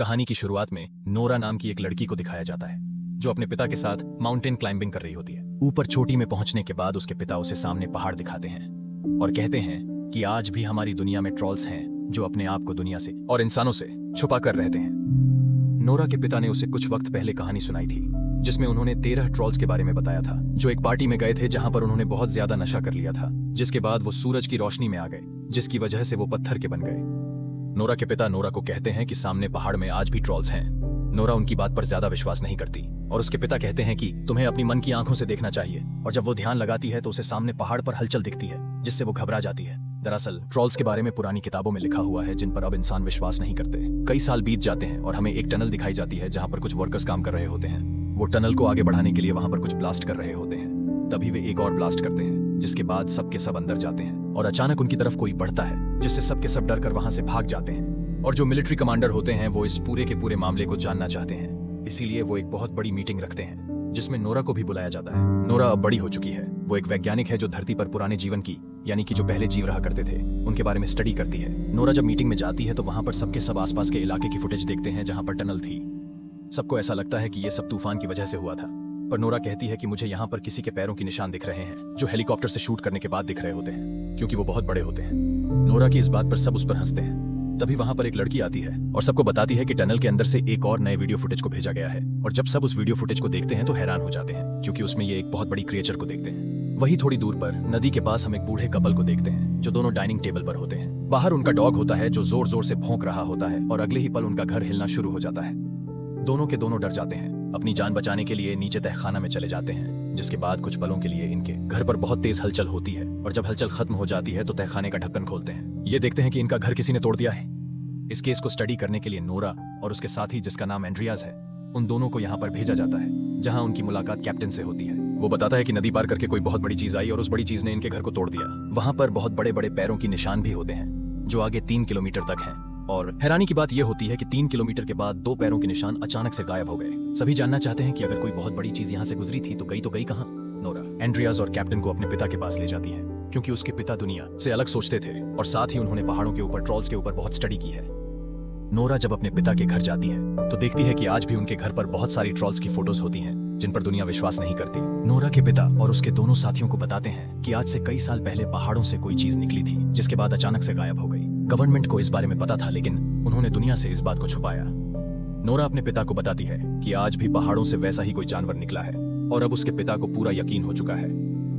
कहानी की शुरुआत में नोरा नाम की एक लड़की को दिखाया जाता है जो अपने पिता के साथ माउंटेन क्लाइंबिंग कर रही होती है। ऊपर चोटी में पहुंचने के बाद उसके पिता उसे सामने पहाड़ दिखाते हैं और कहते हैं कि आज भी हमारी दुनिया में ट्रॉल्स हैं जो अपने आप को दुनिया से और इंसानों से छुपा कर रहते हैं। नोरा के पिता ने उसे कुछ वक्त पहले कहानी सुनाई थी जिसमें उन्होंने 13 ट्रॉल्स के बारे में बताया था जो एक पार्टी में गए थे जहां पर उन्होंने बहुत ज्यादा नशा कर लिया था, जिसके बाद वो सूरज की रोशनी में आ गए जिसकी वजह से वो पत्थर के बन गए। नोरा के पिता नोरा को कहते हैं कि सामने पहाड़ में आज भी ट्रॉल्स हैं। नोरा उनकी बात पर ज्यादा विश्वास नहीं करती और उसके पिता कहते हैं कि तुम्हें अपनी मन की आंखों से देखना चाहिए, और जब वो ध्यान लगाती है तो उसे सामने पहाड़ पर हलचल दिखती है जिससे वो घबरा जाती है। दरअसल ट्रॉल्स के बारे में पुरानी किताबों में लिखा हुआ है जिन पर अब इंसान विश्वास नहीं करते। कई साल बीत जाते हैं और हमें एक टनल दिखाई जाती है जहां पर कुछ वर्कर्स काम कर रहे होते हैं। वो टनल को आगे बढ़ाने के लिए वहां पर कुछ ब्लास्ट कर रहे होते हैं। तभी वे एक और ब्लास्ट करते हैं जिसके बाद सबके सब अंदर जाते हैं और अचानक उनकी तरफ कोई बढ़ता है जिससे सबके सब डर कर वहां से भाग जाते हैं। और जो मिलिट्री कमांडर होते हैं वो इस पूरे के पूरे मामले को जानना चाहते हैं, इसीलिए वो एक बहुत बड़ी मीटिंग रखते हैं जिसमें नोरा को भी बुलाया जाता है। नोरा अब बड़ी हो चुकी है। वो एक वैज्ञानिक है जो धरती पर पुराने जीवन की यानी कि जो पहले जीव रहा करते थे उनके बारे में स्टडी करती है। नोरा जब मीटिंग में जाती है तो वहां पर सबके सब आसपास के इलाके की फुटेज देखते हैं जहां पर टनल थी। सबको ऐसा लगता है कि ये सब तूफान की वजह से हुआ था, पर नोरा कहती है कि मुझे यहाँ पर किसी के पैरों के निशान दिख रहे हैं जो हेलीकॉप्टर से शूट करने के बाद दिख रहे होते हैं क्योंकि वो बहुत बड़े होते हैं। नोरा की इस बात पर सब उस पर हंसते हैं। तभी वहां पर एक लड़की आती है और सबको बताती है कि टनल के अंदर से एक और नए वीडियो फुटेज को भेजा गया है। और जब सब उस वीडियो फुटेज को देखते हैं तो हैरान हो जाते हैं क्योंकि उसमें ये एक बहुत बड़ी क्रिएचर को देखते हैं। वही थोड़ी दूर पर नदी के पास हम एक बूढ़े कपल को देखते हैं जो दोनों डाइनिंग टेबल पर होते हैं। बाहर उनका डॉग होता है जो जोर जोर से भौंक रहा होता है और अगले ही पल उनका घर हिलना शुरू हो जाता है। दोनों के दोनों डर जाते हैं, अपनी जान बचाने के लिए नीचे तहखाना में चले जाते हैं, जिसके बाद कुछ पलों के लिए इनके घर पर बहुत तेज हलचल होती है और जब हलचल खत्म हो जाती है तो तहखाने का ढक्कन खोलते हैं। ये देखते हैं कि इनका घर किसी ने तोड़ दिया है। इस केस को स्टडी करने के लिए नोरा और उसके साथी जिसका नाम एंड्रियास है उन दोनों को यहाँ पर भेजा जाता है जहाँ उनकी मुलाकात कैप्टन से होती है। वो बताता है कि नदी पार करके कोई बहुत बड़ी चीज आई और उस बड़ी चीज ने इनके घर को तोड़ दिया। वहां पर बहुत बड़े बड़े पैरों की निशान भी होते हैं जो आगे 3 किलोमीटर तक हैं। और हैरानी की बात यह होती है कि 3 किलोमीटर के बाद 2 पैरों के निशान अचानक से गायब हो गए। सभी जानना चाहते हैं कि अगर कोई बहुत बड़ी चीज यहाँ से गुजरी थी तो गई कहाँ। नोरा एंड्रियास और कैप्टन को अपने पिता के पास ले जाती है क्योंकि उसके पिता दुनिया से अलग सोचते थे और साथ ही उन्होंने पहाड़ों के ऊपर ट्रॉल्स के ऊपर बहुत स्टडी की है। नोरा जब अपने पिता के घर जाती है तो देखती है कि आज भी उनके घर पर बहुत सारी ट्रॉल्स की फोटोज होती हैं जिन पर दुनिया विश्वास नहीं करती। नोरा के पिता और उसके दोनों साथियों को बताते हैं कि आज से कई साल पहले पहाड़ों से कोई चीज निकली थी जिसके बाद अचानक से गायब हो गई। गवर्नमेंट को इस बारे में पता था लेकिन उन्होंने दुनिया से इस बात को छुपाया। नोरा अपने पिता को बताती है कि आज भी पहाड़ों से वैसा ही कोई जानवर निकला है और अब उसके पिता को पूरा यकीन हो चुका है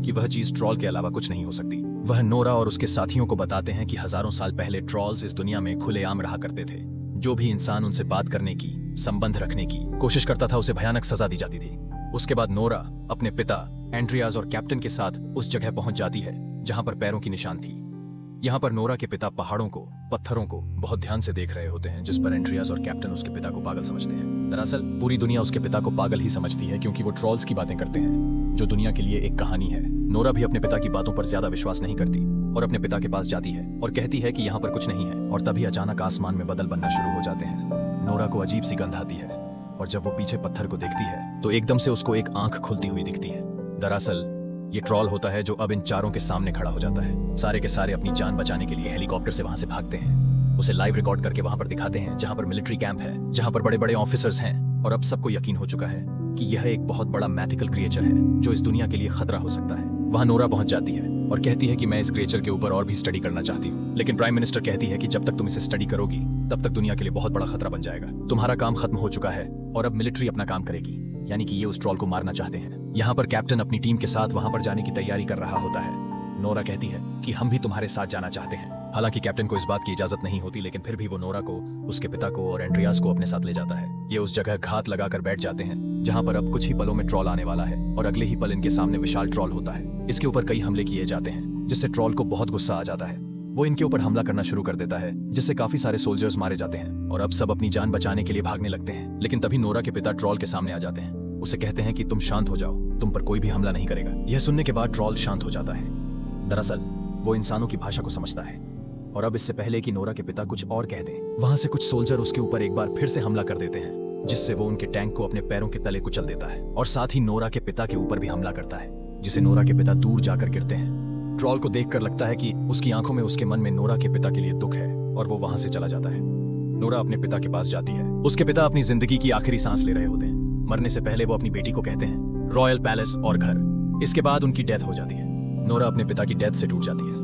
कि वह चीज ट्रॉल के अलावा कुछ नहीं हो सकती। वह नोरा और उसके साथियों को बताते हैं कि हजारों साल पहले ट्रॉल्स इस दुनिया में खुलेआम रहा करते थे। जो भी इंसान उनसे बात करने की, संबंध रखने की कोशिश करता था उसे भयानक सजा दी जाती थी। उसके बाद नोरा अपने पिता एंड्रियास और कैप्टन के साथ उस जगह पहुंच जाती है जहां पर पैरों की निशान थी। यहाँ पर नोरा के पिता पहाड़ों को, पत्थरों को बहुत ध्यान से देख रहे होते हैं जिस पर एंड्रियास और कैप्टन उसके पिता को पागल समझते हैं। दरअसल पूरी दुनिया उसके पिता को पागल ही समझती है क्योंकि वो ट्रॉल्स की बातें करते हैं जो दुनिया के लिए एक कहानी है। नोरा भी अपने पिता की बातों पर ज्यादा विश्वास नहीं करती और अपने पिता के पास जाती है और कहती है कि यहाँ पर कुछ नहीं है। और तभी अचानक आसमान में बादल बनना शुरू हो जाते हैं। नोरा को अजीब सी गंध आती है और जब वो पीछे पत्थर को देखती है तो एकदम से उसको एक आंख खुलती हुई दिखती है। दरअसल ये ट्रॉल होता है जो अब इन चारों के सामने खड़ा हो जाता है। सारे के सारे अपनी जान बचाने के लिए हेलीकॉप्टर से वहां से भागते हैं। उसे लाइव रिकॉर्ड करके वहां पर दिखाते हैं जहां पर मिलिट्री कैंप है, जहां पर बड़े बड़े ऑफिसर्स हैं और अब सबको यकीन हो चुका है कि यह एक बहुत बड़ा मैथिकल क्रिएचर है जो इस दुनिया के लिए खतरा हो सकता है। वहां नोरा पहुंच जाती है और कहती है कि मैं इस क्रिएचर के ऊपर और भी स्टडी करना चाहती हूँ, लेकिन प्राइम मिनिस्टर कहती है कि जब तक तुम इसे स्टडी करोगी तब तक दुनिया के लिए बहुत बड़ा खतरा बन जाएगा। तुम्हारा काम खत्म हो चुका है और अब मिलिट्री अपना काम करेगी, यानी कि ये उस ट्रॉल को मारना चाहते हैं। यहाँ पर कैप्टन अपनी टीम के साथ वहां पर जाने की तैयारी कर रहा होता है। नोरा कहती है कि हम भी तुम्हारे साथ जाना चाहते हैं। हालांकि कैप्टन को इस बात की इजाजत नहीं होती लेकिन फिर भी वो नोरा को, उसके पिता को और एंड्रियास को अपने साथ ले जाता है। ये उस जगह घात लगाकर बैठ जाते हैं जहां पर अब कुछ ही पलों में ट्रॉल आने वाला है और अगले ही पल इनके सामने विशाल ट्रॉल होता है। इसके ऊपर कई हमले किए जाते हैं जिससे ट्रॉल को बहुत गुस्सा आ जाता है। वो इनके ऊपर हमला करना शुरू कर देता है जिससे काफी सारे सोल्जर्स मारे जाते हैं और अब सब अपनी जान बचाने के लिए भागने लगते हैं। लेकिन तभी नोरा के पिता ट्रॉल के सामने आ जाते हैं। उसे कहते हैं कि तुम शांत हो जाओ, तुम पर कोई भी हमला नहीं करेगा। यह सुनने के बाद ट्रॉल शांत हो जाता है। दरअसल वो इंसानों की भाषा को समझता है और अब इससे पहले कि नोरा के पिता कुछ और कह दें वहां से कुछ सोल्जर उसके ऊपर एक बार फिर से हमला कर देते हैं जिससे वो उनके टैंक को अपने पैरों के तले कुचल देता है और साथ ही नोरा के पिता के ऊपर भी हमला करता है जिसे नोरा के पिता दूर जाकर गिरते हैं। ट्रॉल को देखकर लगता है कि उसकी आंखों में, उसके मन में नोरा के पिता के लिए दुख है और वो वहां से चला जाता है। नोरा अपने पिता के पास जाती है। उसके पिता अपनी जिंदगी की आखिरी सांस ले रहे होते हैं। मरने से पहले वो अपनी बेटी को कहते हैं रॉयल पैलेस और घर। इसके बाद उनकी डेथ हो जाती है। नोरा अपने पिता की डेथ से टूट जाती है।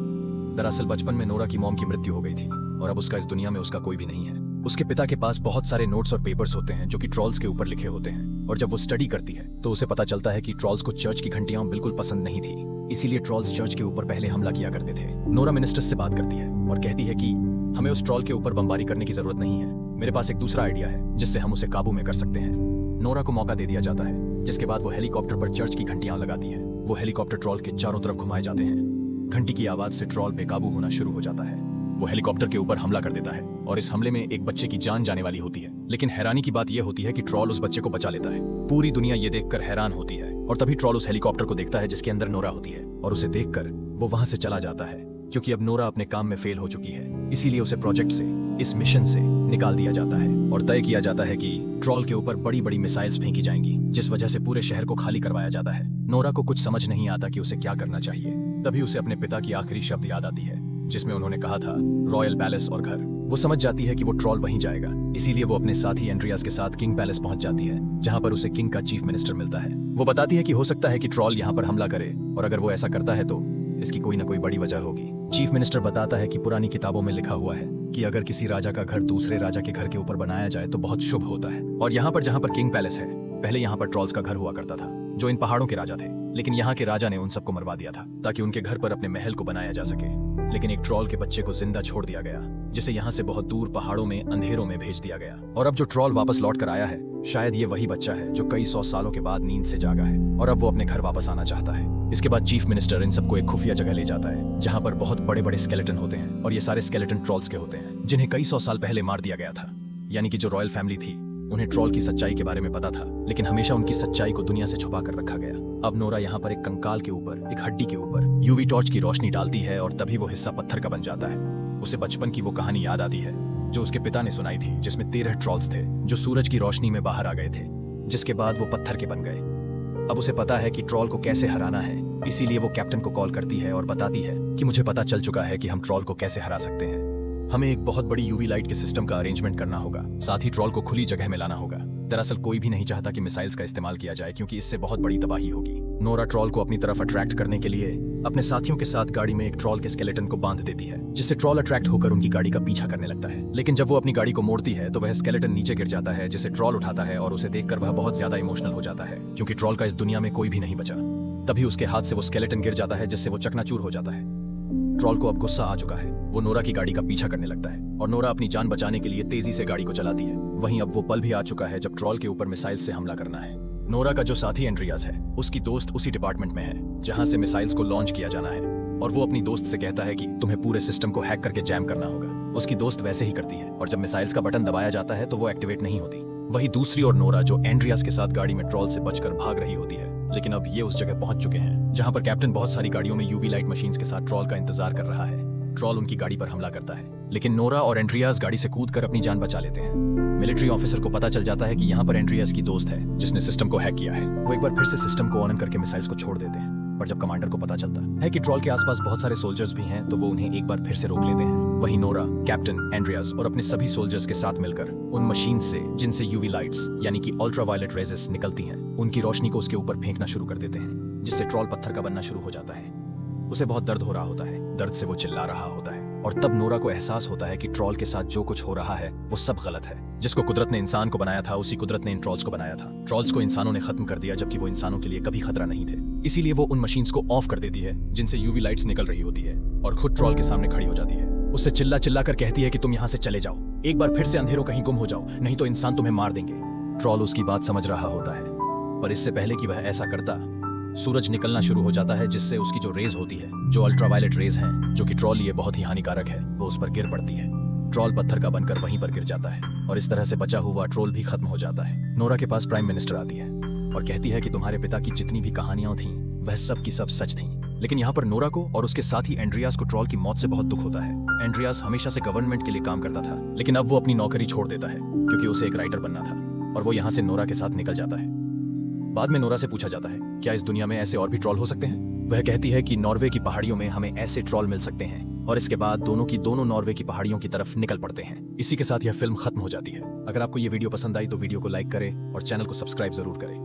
दरअसल बचपन में नोरा की मॉम की मृत्यु हो गई थी और अब उसका इस दुनिया में उसका कोई भी नहीं है। उसके पिता के पास बहुत सारे नोट्स और पेपर्स होते हैं जो कि ट्रॉल्स के ऊपर लिखे होते हैं, और जब वो स्टडी करती है तो उसे पता चलता है कि ट्रॉल्स को चर्च की घंटियां बिल्कुल पसंद नहीं थी, इसीलिए ट्रॉल्स चर्च के ऊपर पहले हमला किया करते थे। नोरा मिनिस्टर्स से बात करती है और कहती है कि हमें उस ट्रॉल के ऊपर बमबारी करने की जरूरत नहीं है, मेरे पास एक दूसरा आइडिया है जिससे हम उसे काबू में कर सकते हैं। नोरा को मौका दे दिया जाता है, जिसके बाद वो हेलीकॉप्टर पर चर्च की घंटियां लगाती है। वो हेलीकॉप्टर ट्रॉल के चारों तरफ घुमाए जाते हैं। घंटी की आवाज से ट्रॉल बेकाबू होना शुरू हो जाता है। वो हेलीकॉप्टर के ऊपर हमला कर देता है और इस हमले में एक बच्चे की जान जाने वाली होती है, लेकिन हैरानी की बात यह होती है कि ट्रॉल उस बच्चे को बचा लेता है। पूरी दुनिया ये देखकर हैरान होती है और तभी ट्रॉल उस हेलीकॉप्टर को देखता है जिसके अंदर नोरा होती है, और उसे देखकर वो वहां से चला जाता है क्योंकि अब नोरा अपने काम में फेल हो चुकी है। इसीलिए उसे प्रोजेक्ट से, इस मिशन से निकाल दिया जाता है और तय किया जाता है कि ट्रॉल के ऊपर बड़ी बड़ी मिसाइल्स फेंकी जाएंगी, जिस वजह से पूरे शहर को खाली करवाया जाता है। नोरा को कुछ समझ नहीं आता कि उसे क्या करना चाहिए। तभी उसे अपने पिता की आखिरी शब्द याद आती है जिसमें उन्होंने कहा था रॉयल पैलेस और घर। वो समझ जाती है कि वो ट्रॉल वहीं जाएगा, इसीलिए वो अपने साथी एंड्रियास के साथ किंग पैलेस पहुंच जाती है, जहां पर उसे किंग का चीफ मिनिस्टर मिलता है। वो बताती है कि हो सकता है कि ट्रॉल यहां पर हमला करे, और अगर वो ऐसा करता है तो इसकी कोई ना कोई बड़ी वजह होगी। चीफ मिनिस्टर बताता है कि पुरानी किताबों में लिखा हुआ है कि अगर किसी राजा का घर दूसरे राजा के घर के ऊपर बनाया जाए तो बहुत शुभ होता है। और यहाँ पर जहाँ पर किंग पैलेस है, पहले यहाँ पर ट्रॉल्स का घर हुआ करता था जो इन पहाड़ों के राजा थे, लेकिन यहाँ के राजा ने उन सबको मरवा दिया था ताकि उनके घर पर अपने महल को बनाया जा सके। लेकिन एक ट्रॉल के बच्चे को जिंदा छोड़ दिया गया, जिसे यहाँ से बहुत दूर पहाड़ों में अंधेरों में भेज दिया गया। और अब जो ट्रॉल वापस लौट कर आया है, शायद ये वही बच्चा है जो कई 100 सालों के बाद नींद से जागा है और अब वो अपने घर वापस आना चाहता है। इसके बाद चीफ मिनिस्टर इन सबको एक खुफिया जगह ले जाता है जहाँ पर बहुत बड़े बड़े स्केलेटन होते हैं, और ये सारे स्केलेटन ट्रॉल्स के होते हैं जिन्हें कई 100 साल पहले मार दिया गया था। यानी कि जो रॉयल फैमिली थी उन्हें ट्रॉल की सच्चाई के बारे में पता था, लेकिन हमेशा उनकी सच्चाई को दुनिया से छुपा कर रखा गया। अब नोरा यहाँ पर एक कंकाल के ऊपर, एक हड्डी के ऊपर यूवी टॉर्च की रोशनी डालती है और तभी वो हिस्सा पत्थर का बन जाता है। उसे बचपन की वो कहानी याद आती है जो उसके पिता ने सुनाई थी, जिसमें 13 ट्रॉल्स थे जो सूरज की रोशनी में बाहर आ गए थे, जिसके बाद वो पत्थर के बन गए। अब उसे पता है कि ट्रॉल को कैसे हराना है, इसीलिए वो कैप्टन को कॉल करती है और बताती है कि मुझे पता चल चुका है कि हम ट्रॉल को कैसे हरा सकते हैं। हमें एक बहुत बड़ी यूवी लाइट के सिस्टम का अरेंजमेंट करना होगा, साथ ही ट्रॉल को खुली जगह में लाना होगा। दरअसल कोई भी नहीं चाहता कि मिसाइल्स का इस्तेमाल किया जाए क्योंकि इससे बहुत बड़ी तबाही होगी। नोरा ट्रॉल को अपनी तरफ अट्रैक्ट करने के लिए अपने साथियों के साथ गाड़ी में एक ट्रॉल के स्केलेटन को बांध देती है, जिससे ट्रॉल अट्रैक्ट होकर उनकी गाड़ी का पीछा करने लगता है। लेकिन जब वो अपनी गाड़ी को मोड़ती है तो वह स्केलेटन नीचे गिर जाता है, जिसे ट्रॉल उठाता है और उसे देखकर वह बहुत ज्यादा इमोशनल हो जाता है क्योंकि ट्रॉल का इस दुनिया में कोई भी नहीं बचा। तभी उसके हाथ से वो स्केलेटन गिर जाता है, जिससे वो चकनाचूर हो जाता है। ट्रॉल को अब गुस्सा आ चुका है, वो नोरा की गाड़ी का पीछा करने लगता है और नोरा अपनी जान बचाने के लिए तेजी से गाड़ी को चलाती है। वहीं अब वो पल भी आ चुका है जब ट्रॉल के ऊपर मिसाइल्स से हमला करना है। नोरा का जो साथी एंड्रियास है, उसकी दोस्त उसी डिपार्टमेंट में है जहां से मिसाइल्स को लॉन्च किया जाना है, और वो अपनी दोस्त से कहता है कि तुम्हें पूरे सिस्टम को हैक करके जैम करना होगा। उसकी दोस्त वैसे ही करती है और जब मिसाइल्स का बटन दबाया जाता है तो वो एक्टिवेट नहीं होती। वही दूसरी ओर नोरा, जो एंड्रियास के साथ गाड़ी में ट्रॉल से बचकर भाग रही होती है, लेकिन अब ये उस जगह पहुंच चुके हैं जहां पर कैप्टन बहुत सारी गाड़ियों में यूवी लाइट मशीन्स के साथ ट्रॉल का इंतजार कर रहा है। ट्रॉल उनकी गाड़ी पर हमला करता है, लेकिन नोरा और एंड्रियास गाड़ी से कूदकर अपनी जान बचा लेते हैं। मिलिट्री ऑफिसर को पता चल जाता है कि यहाँ पर एंड्रियास की दोस्त है जिसने सिस्टम को हैक किया है। वो एक बार फिर से सिस्टम को ऑन करके मिसाइल्स को छोड़ देते हैं, पर जब कमांडर को पता चलता है कि ट्रॉल के आसपास बहुत सारे सोल्जर्स भी हैं तो वो उन्हें एक बार फिर से रोक लेते हैं। वहीं नोरा, कैप्टन, एंड्रियास और अपने सभी सोल्जर्स के साथ मिलकर उन मशीन से जिनसे यूवी लाइट्स यानी कि अल्ट्रावायलेट रेजेस निकलती हैं, उनकी रोशनी को उसके ऊपर फेंकना शुरू कर देते हैं, जिससे ट्रॉल पत्थर का बनना शुरू हो जाता है। उसे बहुत दर्द हो रहा होता है, दर्द से वो चिल्ला रहा होता है, और तब नोरा को एहसास होता है कि ट्रॉल के साथ जो कुछ हो रहा है वो सब गलत है। जिसको कुदरत ने इंसान को बनाया था, उसी कुदरत ने इन ट्रॉल्स को बनाया था। ट्रॉल्स को इंसानों ने खत्म कर दिया जबकि वो इंसानों के लिए कभी खतरा नहीं थे। इसीलिए वो उन मशीन्स को ऑफ कर देती है जिनसे यूवी लाइट्स निकल रही होती है, और खुद ट्रॉल के सामने खड़ी हो जाती है। उससे चिल्ला चिल्ला कर कहती है कि तुम यहाँ से चले जाओ, एक बार फिर से अंधेरों कहीं गुम हो जाओ, नहीं तो इंसान तुम्हें मार देंगे। ट्रॉल उसकी बात समझ रहा होता है, पर इससे पहले कि वह ऐसा करता, सूरज निकलना शुरू हो जाता है, जिससे उसकी जो रेज होती है, जो अल्ट्रावायलेट रेज हैं, जो कि ट्रॉल लिए बहुत ही हानिकारक है, वो उस पर गिर पड़ती है। ट्रॉल पत्थर का बनकर वहीं पर गिर जाता है और इस तरह से बचा हुआ ट्रॉल भी खत्म हो जाता है। नोरा के पास प्राइम मिनिस्टर आती है और कहती है कि तुम्हारे पिता की जितनी भी कहानियां थीं वह सब की सब सच थीं। लेकिन यहाँ पर नोरा को और उसके साथी एंड्रियास को ट्रॉल की मौत से बहुत दुख होता है। एंड्रियास हमेशा से गवर्नमेंट के लिए काम करता था, लेकिन अब वो अपनी नौकरी छोड़ देता है क्योंकि उसे एक राइटर बनना था, और वो यहाँ से नोरा के साथ निकल जाता है। बाद में नोरा से पूछा जाता है क्या इस दुनिया में ऐसे और भी ट्रॉल हो सकते हैं। वह कहती है कि नॉर्वे की पहाड़ियों में हमें ऐसे ट्रॉल मिल सकते हैं और इसके बाद दोनों की दोनों नॉर्वे की पहाड़ियों की तरफ निकल पड़ते हैं। इसी के साथ यह फिल्म खत्म हो जाती है। अगर आपको ये वीडियो पसंद आई तो वीडियो को लाइक करें और चैनल को सब्सक्राइब जरूर करें।